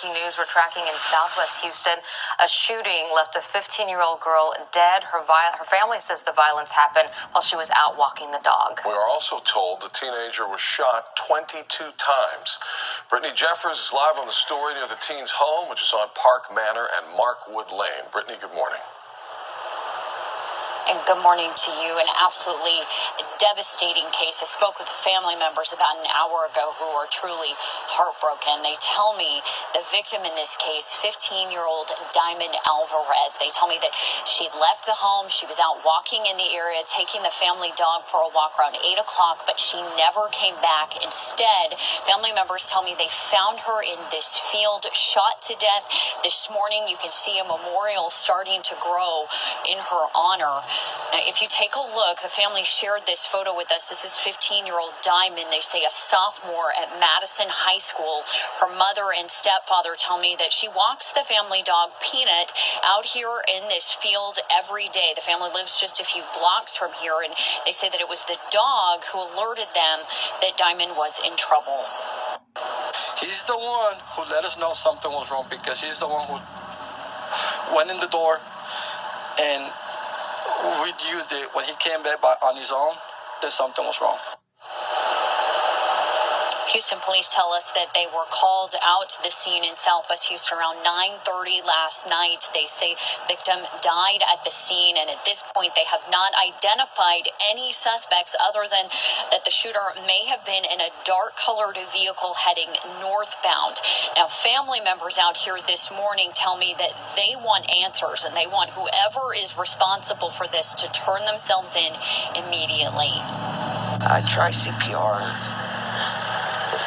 breaking news we're tracking in Southwest Houston. A shooting left a 15-year-old girl dead. Her family says the violence happened while she was out walking the dog. We are also told the teenager was shot 22 times. Brittany Jeffers is live on the story near the teen's home, which is on Park Manor and Markwood Lane. Brittany, good morning. And good morning to you. An absolutely devastating case. I spoke with family members about an hour ago who are truly heartbroken. They tell me the victim in this case, 15-year-old Diamond Alvarez, they tell me that she left the home. She was out walking in the area, taking the family dog for a walk around 8 o'clock, but she never came back. Instead, family members tell me they found her in this field, shot to death. This morning, you can see a memorial starting to grow in her honor. Now, if you take a look, the family shared this photo with us. This is 15-year-old Diamond. They say a sophomore at Madison High School. Her mother and stepfather tell me that she walks the family dog Peanut out here in this field every day. The family lives just a few blocks from here, and they say that it was the dog who alerted them that Diamond was in trouble. He's the one who let us know something was wrong, because he's the one who went in the door and we knew that when he came back on his own, that something was wrong. Houston police tell us that they were called out to the scene in Southwest Houston around 9:30 last night. They say victim died at the scene, and at this point they have not identified any suspects other than that the shooter may have been in a dark-colored vehicle heading northbound. Now, family members out here this morning tell me that they want answers, and they want whoever is responsible for this to turn themselves in immediately. I tried CPR.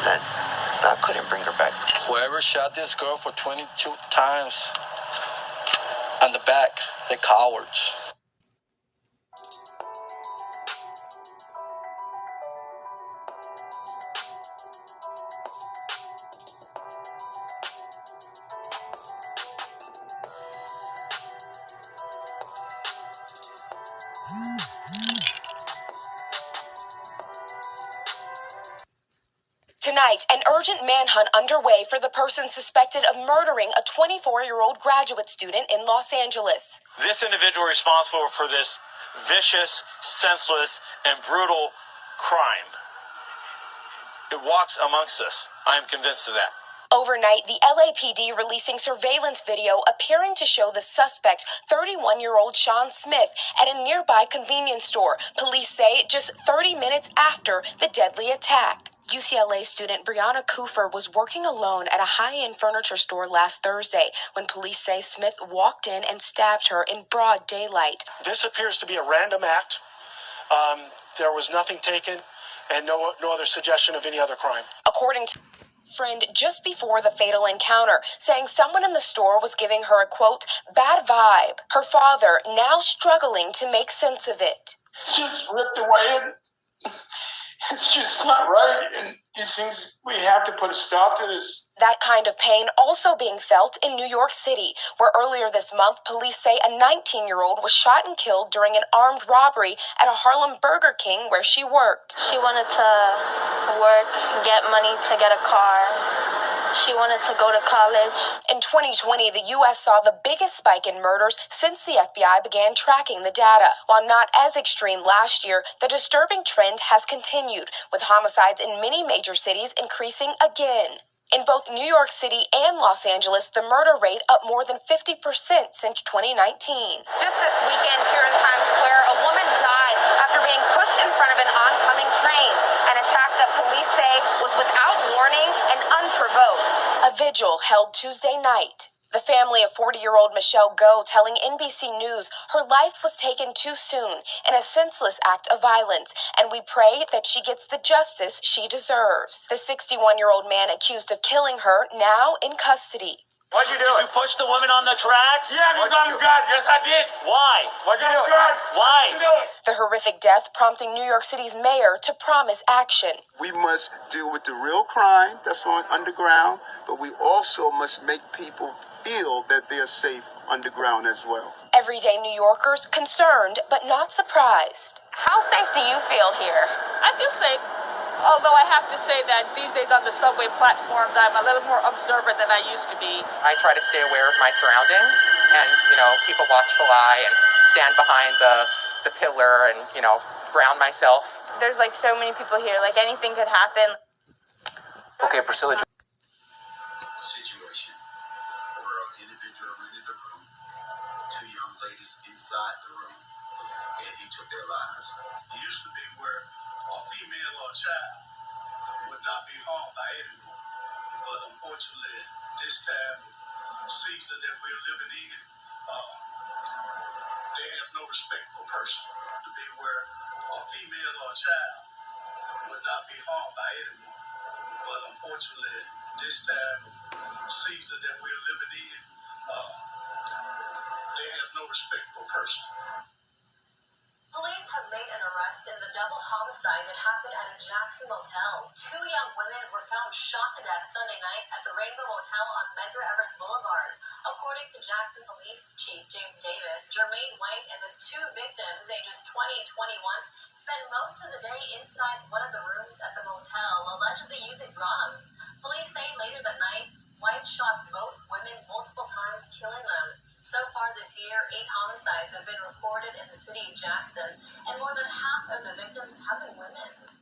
I couldn't bring her back. Whoever shot this girl for 22 times on the back, they're cowards. Tonight, an urgent manhunt underway for the person suspected of murdering a 24-year-old graduate student in Los Angeles. This individual responsible for this vicious, senseless, and brutal crime, it walks amongst us. I am convinced of that. Overnight, the LAPD releasing surveillance video appearing to show the suspect, 31-year-old Sean Smith, at a nearby convenience store. Police say just 30 minutes after the deadly attack. UCLA student Brianna Coofer was working alone at a high-end furniture store last Thursday when police say Smith walked in and stabbed her in broad daylight. This appears to be a random act. There was nothing taken and no other suggestion of any other crime. According to a friend just before the fatal encounter, saying someone in the store was giving her a, quote, bad vibe. Her father now struggling to make sense of it. She's ripped away and it's just not right, and these things, we have to put a stop to this. That kind of pain also being felt in New York City, where earlier this month, police say a 19-year-old was shot and killed during an armed robbery at a Harlem Burger King where she worked. She wanted to work, get money to get a car. She wanted to go to college. In 2020, the U.S. saw the biggest spike in murders since the FBI began tracking the data. While not as extreme last year, the disturbing trend has continued, with homicides in many major cities increasing again. In both New York City and Los Angeles, the murder rate up more than 50% since 2019. Just this weekend here in Times Square, a woman died after being pushed in front of an oncoming train, an attack that police say was without warning and unprovoked. A vigil held Tuesday night. The family of 40-year-old Michelle Go telling NBC News her life was taken too soon in a senseless act of violence, and we pray that she gets the justice she deserves. The 61-year-old man accused of killing her now in custody. What'd you do? Did you push the woman on the tracks? Yeah, you got him good. Yes, I did. Why? What'd you do? Why? The horrific death prompting New York City's mayor to promise action. We must deal with the real crime that's on underground, but we also must make people feel that they're safe underground as well. Everyday New Yorkers concerned but not surprised. How safe do you feel here? I feel safe. Although I have to say that these days on the subway platforms, I'm a little more observant than I used to be. I try to stay aware of my surroundings and, keep a watchful eye and stand behind the pillar and, ground myself. There's like so many people here, like anything could happen. Okay, Priscilla. Situation where an individual rented a room, two young ladies inside the room, and he took their lives. It used to be where a female or a child would not be harmed by anyone. But unfortunately, this time of season that we're living in, they have no respect for person. To be where a female or a child would not be harmed by anyone. But unfortunately, this time of season that we're living in, they have no respect for person. Police have made an arrest in the double homicide that happened at a Jackson motel. Two young women were found shot to death Sunday night at the Rainbow Motel on Medgar Evers Boulevard. According to Jackson Police Chief James Davis, Jermaine White and the two victims, ages 20 and 21, spent most of the day inside one of the rooms at the motel, allegedly using drugs. Police say later that night, White shot both women multiple times, killing them. So far this year, 8 homicides have been reported in the city of Jackson, and more than half of the victims have been women.